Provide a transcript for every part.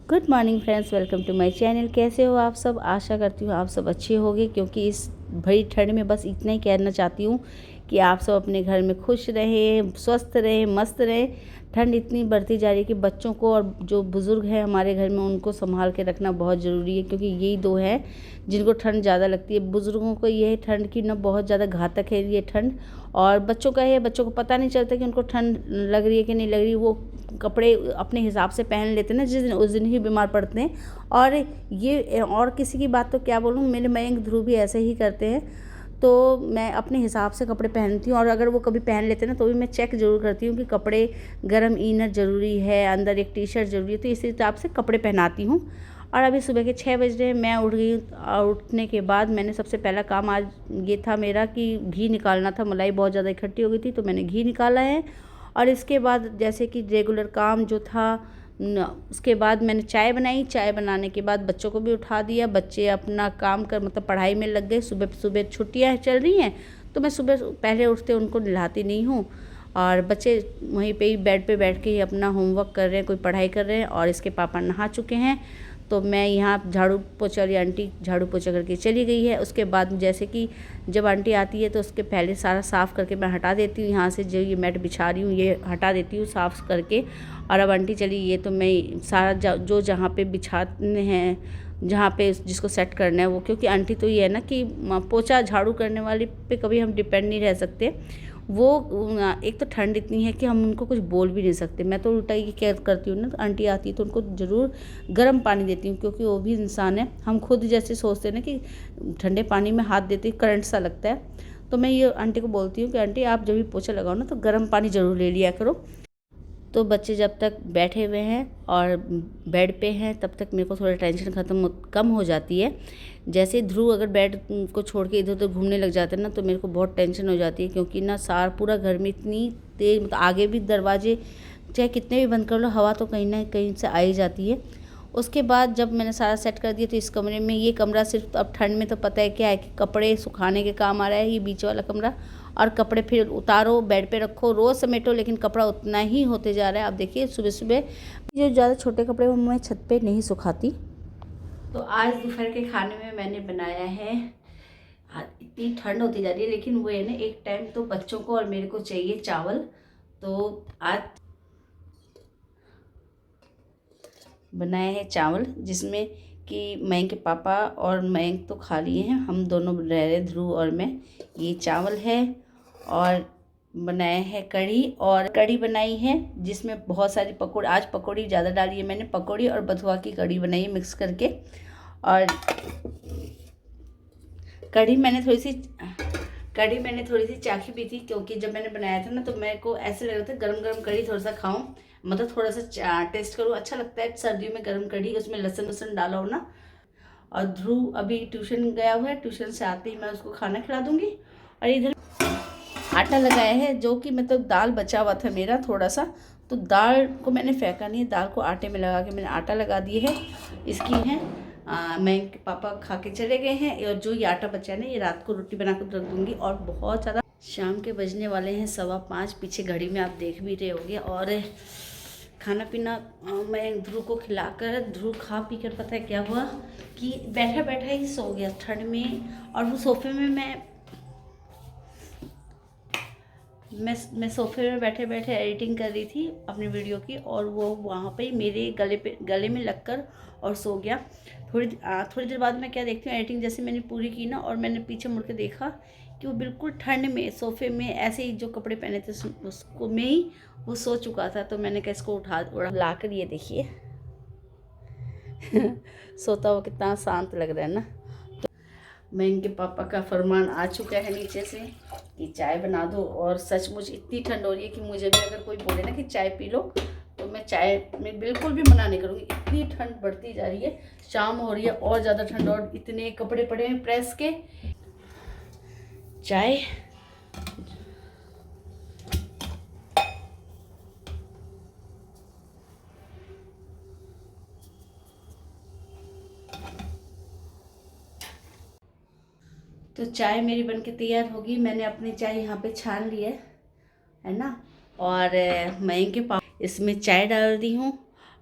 Good morning friends, welcome to my channel. कैसे हो आप सब? आशा करती हूँ आप सब अच्छे होंगे, क्योंकि इस भरी ठंड में बस इतना ही कहना चाहती हूँ कि आप सब अपने घर में खुश रहें, स्वस्थ रहें, मस्त रहें। ठंड इतनी बढ़ती जा रही है कि बच्चों को और जो बुज़ुर्ग हैं हमारे घर में उनको संभाल के रखना बहुत ज़रूरी है, क्योंकि यही दो हैं जिनको ठंड ज़्यादा लगती है। बुज़ुर्गों को ये ठंड की ना बहुत ज़्यादा घातक है ये ठंड, और बच्चों का है, बच्चों को पता नहीं चलता कि उनको ठंड लग रही है कि नहीं लग रही। वो कपड़े अपने हिसाब से पहन लेते हैं ना, जिस दिन उस दिन ही बीमार पड़ते हैं। और ये और किसी की बात तो क्या बोलूँ, मेरे मयंक ध्रुव भी ऐसे ही करते हैं। तो मैं अपने हिसाब से कपड़े पहनती हूँ, और अगर वो कभी पहन लेते हैं ना तो भी मैं चेक ज़रूर करती हूँ कि कपड़े गर्म इनर ज़रूरी है, अंदर एक टी शर्ट ज़रूरी है, तो इसी हिसाब से कपड़े पहनाती हूँ। और अभी सुबह के 6 बज रहे हैं, मैं उठ गई और उठने के बाद मैंने सबसे पहला काम आज ये था मेरा कि घी निकालना था। मलाई बहुत ज़्यादा इकट्ठी हो गई थी तो मैंने घी निकाला है। और इसके बाद जैसे कि रेगुलर काम जो था उसके बाद मैंने चाय बनाई। चाय बनाने के बाद बच्चों को भी उठा दिया। बच्चे अपना काम कर मतलब पढ़ाई में लग गए। सुबह सुबह छुट्टियां चल रही हैं तो मैं सुबह पहले उठते उनको नहलाती नहीं हूँ, और बच्चे वहीं पे ही बेड पे बैठ के ही अपना होमवर्क कर रहे हैं, कोई पढ़ाई कर रहे हैं। और इसके पापा नहा चुके हैं तो मैं यहाँ झाड़ू पोछा, वाली आंटी झाड़ू पोछा करके चली गई है। उसके बाद जैसे कि जब आंटी आती है तो उसके पहले सारा साफ़ करके मैं हटा देती हूँ। यहाँ से जो ये मैट बिछा रही हूँ ये हटा देती हूँ साफ़ करके। और अब आंटी चली गई है तो मैं सारा जो जहाँ पे बिछाने हैं, जहाँ पे जिसको सेट करना है वो, क्योंकि आंटी तो ये है ना कि पोछा झाड़ू करने वाले पे कभी हम डिपेंड नहीं रह सकते। वो एक तो ठंड इतनी है कि हम उनको कुछ बोल भी नहीं सकते। मैं तो उल्टा ही क्या करती हूँ ना, तो आंटी आती है तो उनको ज़रूर गर्म पानी देती हूँ, क्योंकि वो भी इंसान है। हम खुद जैसे सोचते हैं ना कि ठंडे पानी में हाथ देते करंट सा लगता है, तो मैं ये आंटी को बोलती हूँ कि आंटी आप जब भी पोछा लगाओ ना तो गर्म पानी ज़रूर ले लिया करो। तो बच्चे जब तक बैठे हुए हैं और बेड पे हैं तब तक मेरे को थोड़ा टेंशन कम हो जाती है। जैसे ध्रुव अगर बेड को छोड़ के इधर उधर घूमने लग जाते हैं ना तो मेरे को बहुत टेंशन हो जाती है, क्योंकि ना सारा पूरा घर में इतनी तेज़, मतलब आगे भी दरवाजे चाहे कितने भी बंद कर लो हवा तो कहीं ना कहीं से आ ही जाती है। उसके बाद जब मैंने सारा सेट कर दिया तो इस कमरे में, ये कमरा सिर्फ अब ठंड में तो पता है क्या है कि कपड़े सुखाने के काम आ रहा है, ये बीच वाला कमरा। और कपड़े फिर उतारो, बेड पे रखो, रोज़ समेटो, लेकिन कपड़ा उतना ही होते जा रहा है। आप देखिए सुबह सुबह जो ज़्यादा छोटे कपड़े वो मैं छत पे नहीं सुखाती। तो आज दोपहर के खाने में मैंने बनाया है, इतनी ठंड होती जा रही है लेकिन वो है ना, एक टाइम तो बच्चों को और मेरे को चाहिए चावल। तो आज बनाए हैं चावल, जिसमें कि मयंक के पापा और मयंक तो खा लिए हैं, हम दोनों रह रहे, ध्रुव और मैं। ये चावल है। और बनाए हैं कढ़ी, और कढ़ी बनाई है जिसमें बहुत सारी पकौड़ी, आज पकौड़ी ज़्यादा डाली है मैंने, पकौड़ी और बथुआ की कढ़ी बनाई है मिक्स करके। और कढ़ी मैंने थोड़ी सी चाखी भी थी, क्योंकि जब मैंने बनाया था ना तो मेरे को ऐसे लग रहा था गरम गरम कढ़ी थोड़ा सा खाऊं, मतलब थोड़ा सा टेस्ट करूं। अच्छा लगता है सर्दियों में गरम कढ़ी, उसमें लहसुन वसन डाला हो ना। और ध्रुव अभी ट्यूशन गया हुआ है, ट्यूशन से आते ही मैं उसको खाना खिला दूंगी। और इधर आटा लगाया है, जो कि मतलब दाल बचा हुआ था मेरा थोड़ा सा, तो दाल को मैंने फेंका नहीं है, दाल को आटे में लगा के मैंने आटा लगा दिए है। इसकी है मैं पापा खा के चले गए हैं, और जो ये आटा बचा है ना ये रात को रोटी बना कर रख दूँगी। और बहुत ज़्यादा शाम के बजने वाले हैं 5:15, पीछे घड़ी में आप देख भी रहे होंगे। और खाना पीना मैं ध्रुव को खिलाकर, ध्रुव खा पी कर पता है क्या हुआ कि बैठा बैठा ही सो गया ठंड में। और वो सोफे में मैं सोफे में बैठे बैठे एडिटिंग कर रही थी अपनी वीडियो की, और वो वहाँ पे मेरे गले में लगकर और सो गया। थोड़ी देर बाद मैं क्या देखती हूँ, एडिटिंग जैसे मैंने पूरी की ना, और मैंने पीछे मुड़ के देखा कि वो बिल्कुल ठंड में सोफे में ऐसे ही जो कपड़े पहने थे उसको में ही वो सो चुका था। तो मैंने कहा इसको उड़ा ला कर, ये देखिए सोता हुआ कितना शांत लग रहा है ना। मैं इनके पापा का फरमान आ चुका है नीचे से कि चाय बना दो। और सचमुच इतनी ठंड हो रही है कि मुझे भी अगर कोई बोले ना कि चाय पी लो तो मैं चाय में बिल्कुल भी मना नहीं करूँगी। इतनी ठंड बढ़ती जा रही है, शाम हो रही है और ज़्यादा ठंड, और इतने कपड़े पड़े हैं प्रेस के। चाय तो चाय मेरी बनके तैयार होगी। मैंने अपनी चाय यहाँ पे छान ली है ना। और मैं इनके पास इसमें चाय डाल दी हूँ,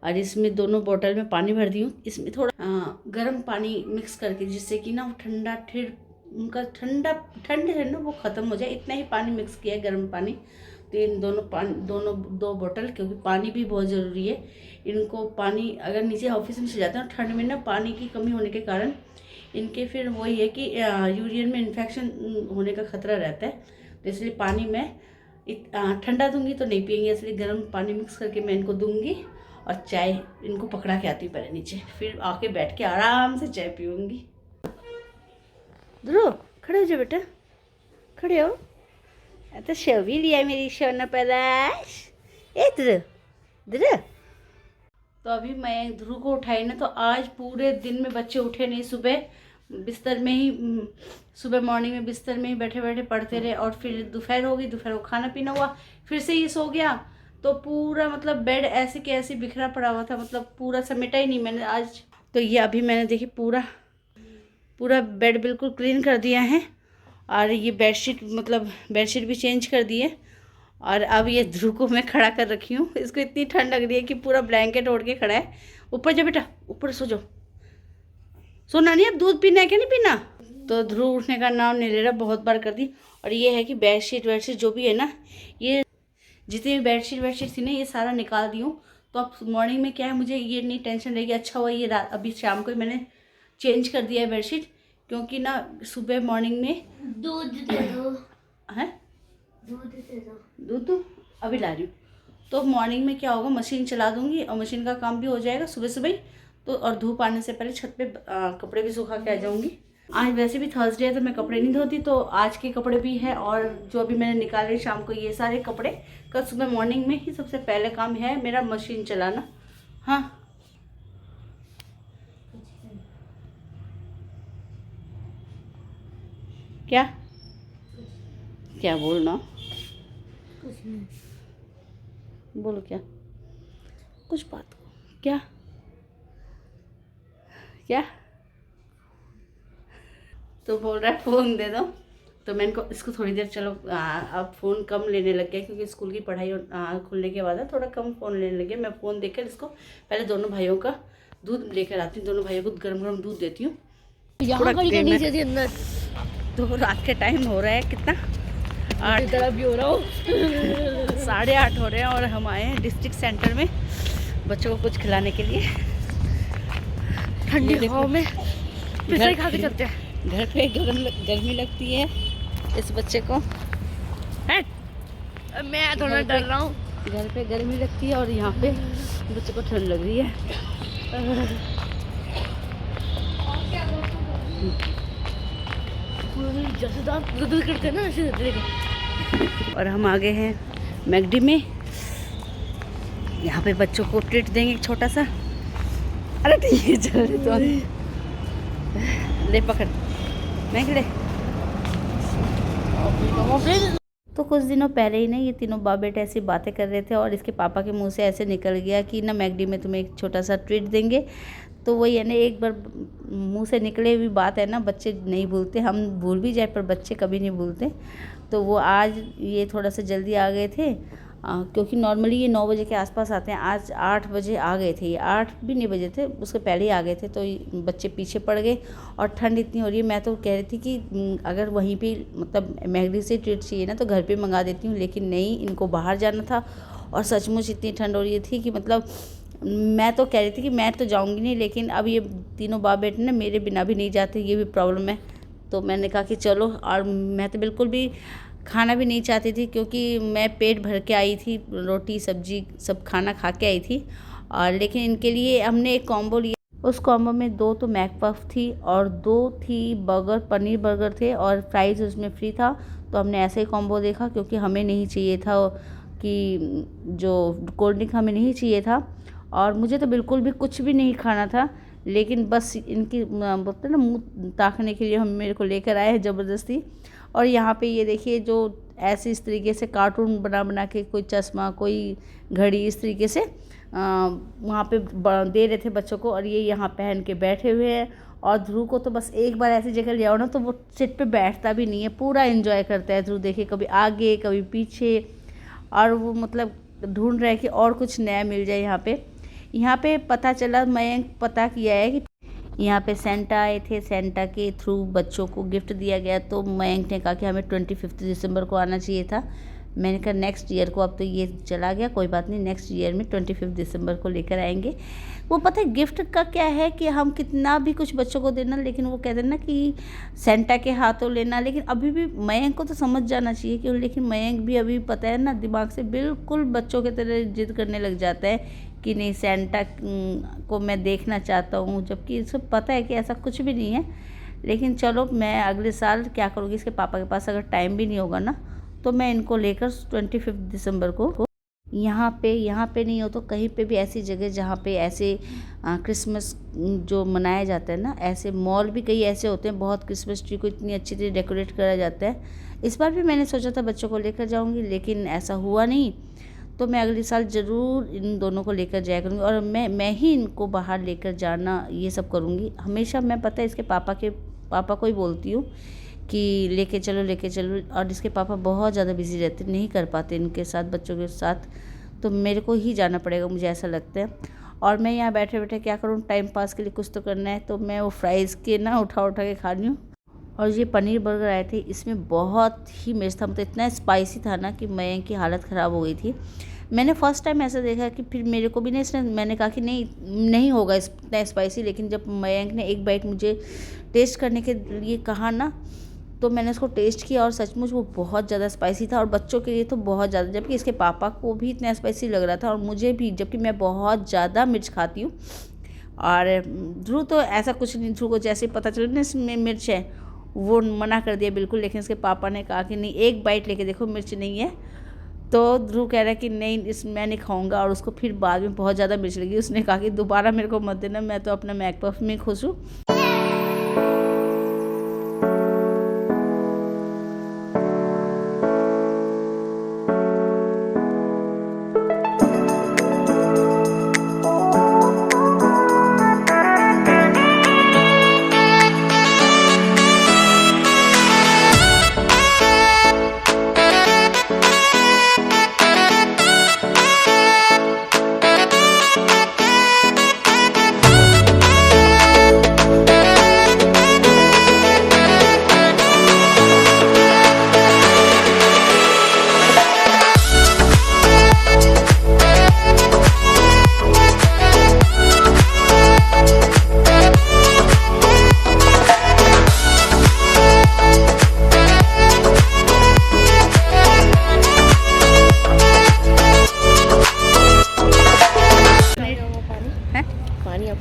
और इसमें दोनों बोतल में पानी भर दी हूँ। इसमें थोड़ा गर्म पानी मिक्स करके, जिससे कि ना वो ठंडा उनका ठंड है ना वो ख़त्म हो जाए, इतना ही पानी मिक्स किया है, गर्म पानी। तो इन दोनों दो बोतल, क्योंकि पानी भी बहुत ज़रूरी है इनको। पानी अगर नीचे ऑफिस में से जाते हैं ठंड में ना, पानी की कमी होने के कारण इनके फिर वही है कि यूरिन में इन्फेक्शन होने का खतरा रहता है। तो इसलिए पानी मैं ठंडा दूंगी तो नहीं पियेंगे, इसलिए गर्म पानी मिक्स करके मैं इनको दूंगी। और चाय इनको पकड़ा के आती हूँ पहले नीचे, फिर आके बैठ के आराम से चाय पीऊँगी। ध्रुव खड़े हो जाओ बेटा, खड़े हो। तो शो भी लिया मेरी सोना पैदाश। ए ध्रुव। तो अभी मैं ध्रुव को उठाई ना, तो आज पूरे दिन में बच्चे उठे नहीं। सुबह बिस्तर में ही, सुबह मॉर्निंग में बिस्तर में ही बैठे बैठे पढ़ते रहे, और फिर दोपहर हो गई, दोपहर को खाना पीना हुआ, फिर से ये सो गया। तो पूरा मतलब बेड ऐसे के ऐसे बिखरा पड़ा हुआ था, मतलब पूरा समेटा ही नहीं मैंने आज। तो ये अभी मैंने देखिए पूरा बेड बिल्कुल क्लीन कर दिया है, और ये बेडशीट भी चेंज कर दी है। और अब ये ध्रुव को मैं खड़ा कर रखी हूँ, इसको इतनी ठंड लग रही है कि पूरा ब्लैंकेट ओढ़ के खड़ा है। ऊपर जा बेटा, ऊपर सो जाओ, सोना नहीं। अब दूध पीना है क्या नहीं पीना? तो ध्रुव उठने का नाम नहीं ले रहा, बहुत बार कर दी। और ये है कि बेडशीट जो भी है ना, ये जितनी भी बेडशीट थी ना, ये सारा निकाल दी हूँ। तो अब मॉर्निंग में क्या है, मुझे ये नहीं टेंशन रहेगी। अच्छा हुआ ये अभी शाम को मैंने चेंज कर दिया है बेडशीट, क्योंकि ना सुबह मॉर्निंग में दूध दे दो। है दूध दे दो। दूध तो अभी ला रही हूँ। तो मॉर्निंग में क्या होगा, मशीन चला दूंगी और मशीन का काम भी हो जाएगा सुबह सुबह ही। तो और धूप आने से पहले छत पे कपड़े भी सुखा के आ जाऊंगी। आज वैसे भी थर्सडे है तो मैं कपड़े नहीं धोती, तो आज के कपड़े भी है, और जो अभी मैंने निकाले शाम को ये सारे कपड़े, कल सुबह मॉर्निंग में ही सबसे पहले काम है मेरा मशीन चलाना। हाँ क्या बोलना? कुछ नहीं। बोलो क्या? कुछ बात क्या तो बोल रहा है फ़ोन दे दो। तो मैं इनको इसको थोड़ी देर, चलो अब फ़ोन कम लेने लग गया, क्योंकि स्कूल की पढ़ाई खुलने के बाद थोड़ा कम फ़ोन लेने लग गया। मैं फ़ोन देकर इसको पहले दोनों भाइयों का दूध लेकर आती हूँ, दोनों भाइयों को गरम दूध देती हूँ। तो रात के टाइम हो रहा है कितना, 8 भी हो रहा हो 8:30 हो रहे हैं, और हम आए हैं डिस्ट्रिक्ट सेंटर में बच्चों को कुछ खिलाने के लिए। ठंडी हवा में पिज़्ज़ा खा के चलते हैं। घर पे गर्मी लगती है इस बच्चे को। मैं थोड़ा डर रहा हूँ। घर पे गर्मी लगती है और यहाँ पे बच्चे को ठंड लग रही है। जैसे करते हैं ना ऐसे। और हम आ गए हैं मैकडी में, यहाँ पे बच्चों को ट्रीट देंगे एक छोटा सा। अरे ठीक है चल, तो ले पकड़ मैकड़े। तो कुछ दिनों पहले ही ना ये तीनों बाप बेटे ऐसी बातें कर रहे थे, और इसके पापा के मुंह से ऐसे निकल गया कि ना मैकडी में तुम्हें एक छोटा सा ट्रीट देंगे। तो वही है ना, एक बार मुंह से निकले हुई बात है ना, बच्चे नहीं भूलते। हम भूल भी जाए पर बच्चे कभी नहीं भूलते। तो वो आज ये थोड़ा सा जल्दी आ गए थे, क्योंकि नॉर्मली ये 9 बजे के आसपास आते हैं। आज 8 बजे आ गए थे, ये 8 भी नहीं बजे थे, उसके पहले ही आ गए थे। तो बच्चे पीछे पड़ गए, और ठंड इतनी हो रही है। मैं तो कह रही थी कि अगर वहीं पे मतलब मैकडी से ट्रीट चाहिए ना तो घर पे मंगा देती हूँ, लेकिन नहीं, इनको बाहर जाना था। और सचमुच इतनी ठंड हो रही थी कि मतलब मैं तो कह रही थी कि मैं तो जाऊँगी नहीं, लेकिन अब ये तीनों बाप बेटे ना मेरे बिना भी नहीं जाते, ये भी प्रॉब्लम है। तो मैंने कहा कि चलो, और मैं तो बिल्कुल भी खाना भी नहीं चाहती थी, क्योंकि मैं पेट भर के आई थी, रोटी सब्जी सब खाना खा के आई थी। और लेकिन इनके लिए हमने एक कॉम्बो लिया, उस कॉम्बो में 2 तो मैकपफ थी और 2 थी पनीर बर्गर थे, और फ्राइज़ उसमें फ्री था। तो हमने ऐसे ही कॉम्बो देखा, क्योंकि हमें नहीं चाहिए था कि जो कोल्ड ड्रिंक हमें नहीं चाहिए था, और मुझे तो बिल्कुल भी कुछ भी नहीं खाना था। लेकिन बस इनकी बोलते ना मुँह ताकने के लिए हम मेरे को लेकर आए हैं ज़बरदस्ती। और यहाँ पे ये देखिए, जो ऐसे इस तरीके से कार्टून बना के, कोई चश्मा, कोई घड़ी, इस तरीके से वहाँ पे दे रहे थे बच्चों को, और ये यहाँ पहन के बैठे हुए हैं। और ध्रुव को तो बस एक बार ऐसी जगह ले आओ ना, तो वो सीट पे बैठता भी नहीं है, पूरा एंजॉय करता है ध्रुव। देखिए कभी आगे कभी पीछे, और वो मतलब ढूंढ रहा है कि और कुछ नया मिल जाए यहाँ पे। यहाँ पे पता चला, मैं पता किया है कि यहाँ पे सेंटा आए थे, सेंटा के थ्रू बच्चों को गिफ्ट दिया गया। तो मयंक ने कहा कि हमें 25 दिसंबर को आना चाहिए था। मैंने कहा नेक्स्ट ईयर को, अब तो ये चला गया, कोई बात नहीं, नेक्स्ट ईयर में 25 दिसंबर को लेकर आएंगे। वो पता है गिफ्ट का क्या है कि हम कितना भी कुछ बच्चों को देना, लेकिन वो कहते हैं ना कि सेंटा के हाथों लेना। लेकिन अभी भी मयंक को तो समझ जाना चाहिए क्यों, लेकिन मयंक भी अभी पता है ना दिमाग से बिल्कुल बच्चों की तरह जिद करने लग जाता है कि नहीं सेंटा को मैं देखना चाहता हूँ, जबकि इसे पता है कि ऐसा कुछ भी नहीं है। लेकिन चलो मैं अगले साल क्या करूँगी, इसके पापा के पास अगर टाइम भी नहीं होगा ना तो मैं इनको लेकर 25 दिसंबर को यहाँ पे नहीं हो तो कहीं पे भी ऐसी जगह जहाँ पे ऐसे क्रिसमस जो मनाया जाता है ना, ऐसे मॉल भी कई ऐसे होते हैं, बहुत क्रिसमस ट्री को इतनी अच्छी तरह डेकोरेट करा जाता है। इस बार भी मैंने सोचा था बच्चों को लेकर जाऊँगी, लेकिन ऐसा हुआ नहीं। तो मैं अगले साल ज़रूर इन दोनों को लेकर जाया करूँगी और मैं ही इनको बाहर लेकर जाना ये सब करूँगी हमेशा। मैं पता है इसके पापा को ही बोलती हूँ कि लेके चलो, और इसके पापा बहुत ज़्यादा बिजी रहते, नहीं कर पाते इनके साथ, बच्चों के साथ, तो मेरे को ही जाना पड़ेगा, मुझे ऐसा लगता है। और मैं यहाँ बैठे बैठे क्या करूँ, टाइम पास के लिए कुछ तो करना है, तो मैं वो फ्राइज़ के ना उठा के खा रही हूँ। और ये पनीर बर्गर आए थे, इसमें बहुत ही मिर्च था, मतलब इतना स्पाइसी था ना कि मयंक की हालत ख़राब हो गई थी। मैंने फर्स्ट टाइम ऐसा देखा कि फिर मेरे को भी नहीं, मैंने कहा कि नहीं होगा इतना स्पाइसी, लेकिन जब मयंक ने एक बाइट मुझे टेस्ट करने के लिए कहा ना तो मैंने उसको टेस्ट किया और सचमुच वो बहुत ज़्यादा स्पाइसी था, और बच्चों के लिए तो बहुत ज़्यादा, जबकि इसके पापा को भी इतना स्पाइसी लग रहा था और मुझे भी, जबकि मैं बहुत ज़्यादा मिर्च खाती हूँ। और ध्रुव तो ऐसा कुछ नहीं, ध्रुव को जैसे पता चला ना इसमें मिर्च है वो मना कर दिया बिल्कुल, लेकिन इसके पापा ने कहा कि नहीं एक बाइट लेके देखो मिर्च नहीं है। तो ध्रुव कह रहा है कि नहीं मैं नहीं खाऊंगा, और उसको फिर बाद में बहुत ज़्यादा मिर्च लगी। उसने कहा कि दोबारा मेरे को मत देना, मैं तो अपना मैक पफ में खुश हूँ।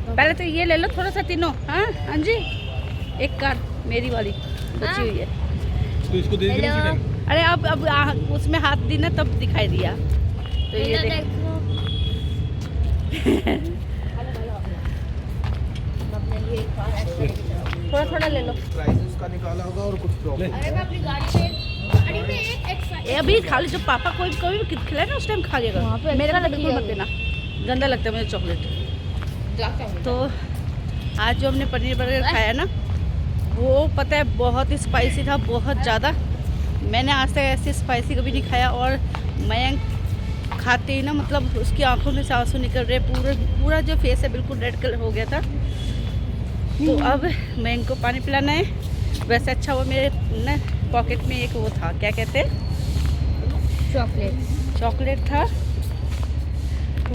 पहले तो ये ले लो थोड़ा सा तीनों। हाँ हाँ जी, एक कार मेरी वाली बची हुई है तो इसको दे दो। अरे अब उसमें हाथ दी ना तब दिखाई दिया, तो ये देखो। थोड़ा थोड़ा ले लो। प्राइस का निकाला होगा और कुछ प्रॉब्लम। अरे मैं अपनी गाड़ी से अभी खा ली, जब पापा कोई भी खिलाए ना उस टाइम खा लिएगा। मेरे वाला बिल्कुल मत देना, गंदा लगता है मुझे चॉकलेट। तो आज जो हमने पनीर बर्गर खाया ना वो पता है बहुत ही स्पाइसी था, बहुत ज़्यादा। मैंने आज तक ऐसे स्पाइसी कभी नहीं खाया। और मयंक खाते ही ना मतलब उसकी आंखों में से आंसू निकल रहे, पूरा जो फेस है बिल्कुल रेड कलर हो गया था। तो अब मयंक को पानी पिलाना है। वैसे अच्छा हुआ मेरे ना पॉकेट में एक वो था, क्या कहते हैं, चॉकलेट था,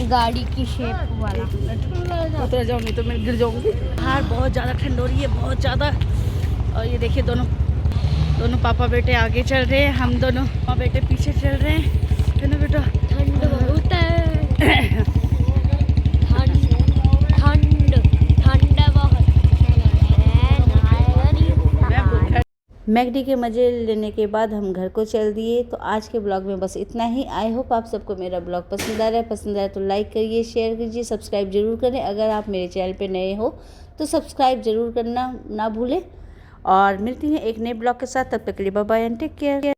गाड़ी की शेप वाला। उतर जाओ नहीं तो मैं गिर जाऊंगी। बाहर बहुत ज़्यादा ठंड हो रही है, बहुत ज़्यादा। और ये देखिए दोनों पापा बेटे आगे चल रहे हैं, हम दोनों पापा बेटे पीछे चल रहे हैं। है ना बेटा, ठंड बहुत है। मैकडी के मज़े लेने के बाद हम घर को चल दिए। तो आज के ब्लॉग में बस इतना ही। आई होप आप सबको मेरा ब्लॉग पसंद आ रहा है। पसंद आया तो लाइक करिए, शेयर कीजिए, सब्सक्राइब जरूर करें। अगर आप मेरे चैनल पे नए हो तो सब्सक्राइब जरूर करना ना भूलें। और मिलती हैं एक नए ब्लॉग के साथ, तब तक के लिए bye bye and take care.